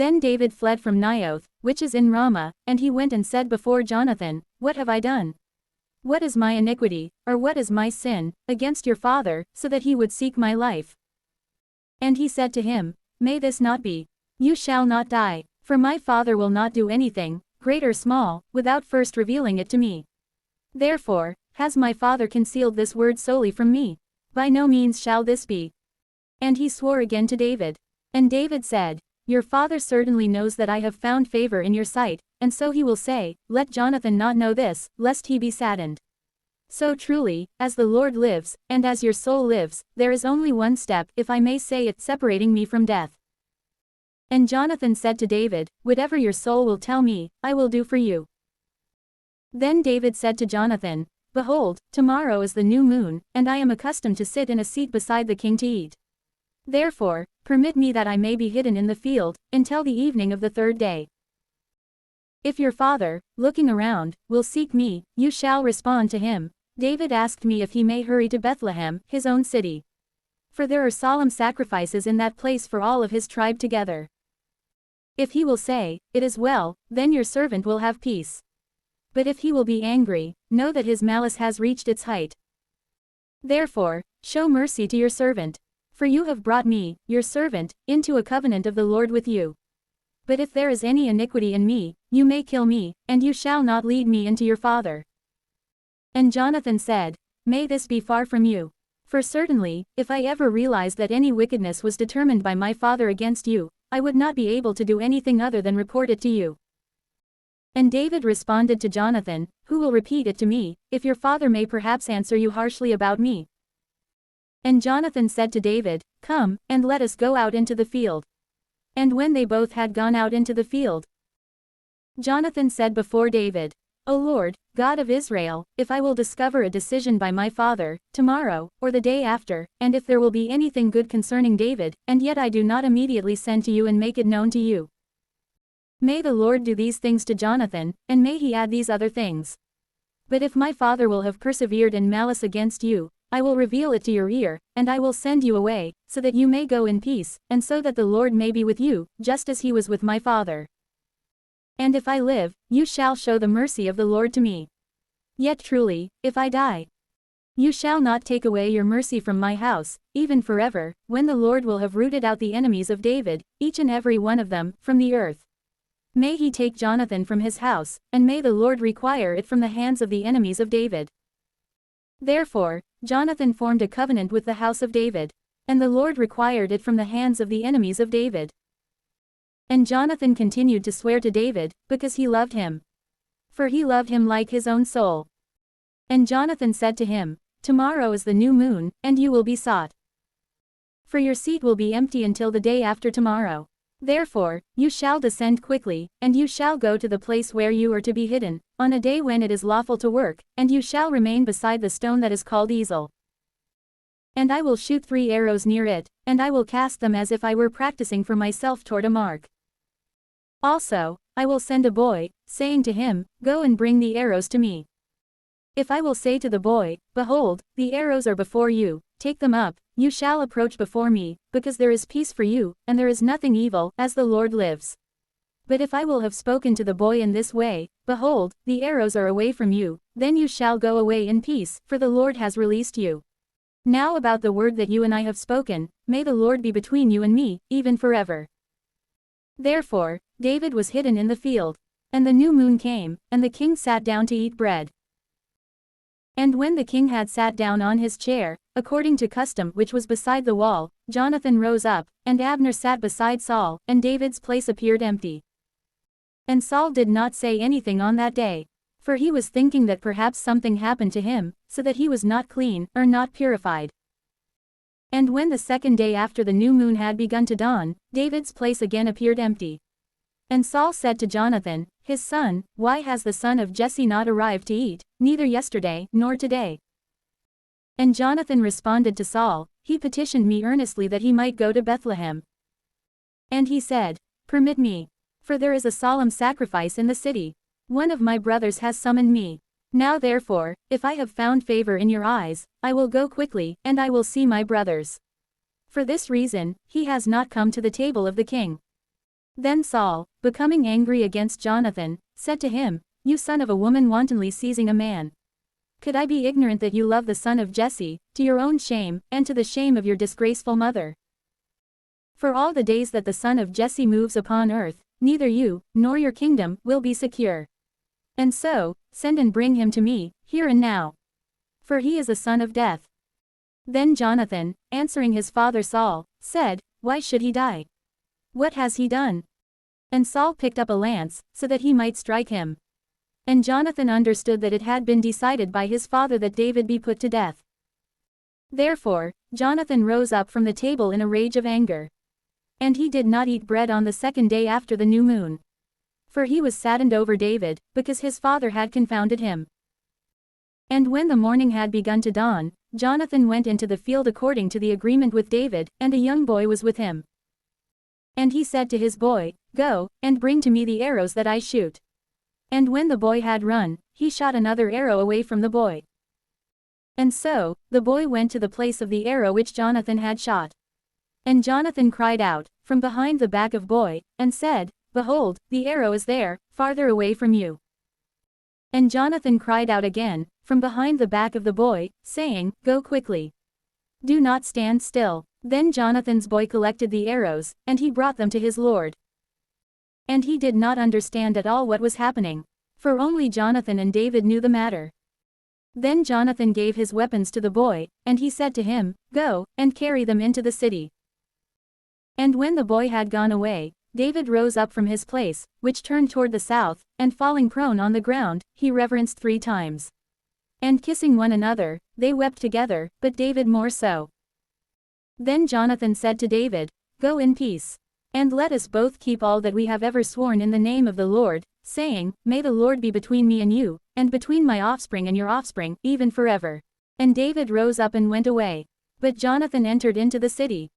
Then David fled from Naioth, which is in Ramah, and he went and said before Jonathan, "What have I done? What is my iniquity, or what is my sin, against your father, so that he would seek my life?" And he said to him, "May this not be. You shall not die, for my father will not do anything, great or small, without first revealing it to me. Therefore, has my father concealed this word solely from me? By no means shall this be." And he swore again to David. And David said, "Your father certainly knows that I have found favor in your sight, and so he will say, 'Let Jonathan not know this, lest he be saddened.' So truly, as the Lord lives, and as your soul lives, there is only one step, if I may say it, separating me from death." And Jonathan said to David, "Whatever your soul will tell me, I will do for you." Then David said to Jonathan, "Behold, tomorrow is the new moon, and I am accustomed to sit in a seat beside the king to eat. Therefore, permit me that I may be hidden in the field, until the evening of the third day. If your father, looking around, will seek me, you shall respond to him, 'David asked me if he may hurry to Bethlehem, his own city. For there are solemn sacrifices in that place for all of his tribe together.' If he will say, 'It is well,' then your servant will have peace. But if he will be angry, know that his malice has reached its height. Therefore, show mercy to your servant. For you have brought me, your servant, into a covenant of the Lord with you. But if there is any iniquity in me, you may kill me, and you shall not lead me into your father." And Jonathan said, "May this be far from you. For certainly, if I ever realized that any wickedness was determined by my father against you, I would not be able to do anything other than report it to you." And David responded to Jonathan, "Who will repeat it to me, if your father may perhaps answer you harshly about me?" And Jonathan said to David, "Come, and let us go out into the field." And when they both had gone out into the field, Jonathan said before David, "O Lord, God of Israel, if I will discover a decision by my father, tomorrow, or the day after, and if there will be anything good concerning David, and yet I do not immediately send to you and make it known to you. May the Lord do these things to Jonathan, and may he add these other things. But if my father will have persevered in malice against you, I will reveal it to your ear, and I will send you away, so that you may go in peace, and so that the Lord may be with you, just as he was with my father. And if I live, you shall show the mercy of the Lord to me. Yet truly, if I die, you shall not take away your mercy from my house, even forever, when the Lord will have rooted out the enemies of David, each and every one of them, from the earth. May he take Jonathan from his house, and may the Lord require it from the hands of the enemies of David." Therefore, Jonathan formed a covenant with the house of David, and the Lord required it from the hands of the enemies of David. And Jonathan continued to swear to David, because he loved him. For he loved him like his own soul. And Jonathan said to him, "Tomorrow is the new moon, and you will be sought. For your seat will be empty until the day after tomorrow. Therefore, you shall descend quickly, and you shall go to the place where you are to be hidden, on a day when it is lawful to work, and you shall remain beside the stone that is called Ezel. And I will shoot 3 arrows near it, and I will cast them as if I were practicing for myself toward a mark. Also, I will send a boy, saying to him, 'Go and bring the arrows to me.' If I will say to the boy, 'Behold, the arrows are before you, take them up,' you shall approach before me, because there is peace for you, and there is nothing evil, as the Lord lives. But if I will have spoken to the boy in this way, 'Behold, the arrows are away from you,' then you shall go away in peace, for the Lord has released you. Now about the word that you and I have spoken, may the Lord be between you and me, even forever." Therefore, David was hidden in the field. And the new moon came, and the king sat down to eat bread. And when the king had sat down on his chair, according to custom which was beside the wall, Jonathan rose up, and Abner sat beside Saul, and David's place appeared empty. And Saul did not say anything on that day, for he was thinking that perhaps something happened to him, so that he was not clean, or not purified. And when the second day after the new moon had begun to dawn, David's place again appeared empty. And Saul said to Jonathan, his son, "Why has the son of Jesse not arrived to eat, neither yesterday, nor today?" And Jonathan responded to Saul, "He petitioned me earnestly that he might go to Bethlehem. And he said, 'Permit me. For there is a solemn sacrifice in the city. One of my brothers has summoned me. Now therefore, if I have found favor in your eyes, I will go quickly, and I will see my brothers. For this reason, he has not come to the table of the king.' Then Saul, becoming angry against Jonathan, said to him, "You son of a woman wantonly seizing a man. Could I be ignorant that you love the son of Jesse, to your own shame, and to the shame of your disgraceful mother? For all the days that the son of Jesse moves upon earth, neither you, nor your kingdom, will be secure. And so, send and bring him to me, here and now. For he is a son of death." Then Jonathan, answering his father Saul, said, "Why should he die? What has he done?" And Saul picked up a lance, so that he might strike him. And Jonathan understood that it had been decided by his father that David be put to death. Therefore, Jonathan rose up from the table in a rage of anger. And he did not eat bread on the second day after the new moon. For he was saddened over David, because his father had confounded him. And when the morning had begun to dawn, Jonathan went into the field according to the agreement with David, and a young boy was with him. And he said to his boy, "Go, and bring to me the arrows that I shoot." And when the boy had run, he shot another arrow away from the boy. And so, the boy went to the place of the arrow which Jonathan had shot. And Jonathan cried out, from behind the back of boy, and said, "Behold, the arrow is there, farther away from you." And Jonathan cried out again, from behind the back of the boy, saying, "Go quickly. Do not stand still." Then Jonathan's boy collected the arrows, and he brought them to his lord. And he did not understand at all what was happening, for only Jonathan and David knew the matter. Then Jonathan gave his weapons to the boy, and he said to him, "Go, and carry them into the city." And when the boy had gone away, David rose up from his place, which turned toward the south, and falling prone on the ground, he reverenced 3 times. And kissing one another, they wept together, but David more so. Then Jonathan said to David, "Go in peace. And let us both keep all that we have ever sworn in the name of the Lord, saying, May the Lord be between me and you, and between my offspring and your offspring, even forever." And David rose up and went away. But Jonathan entered into the city.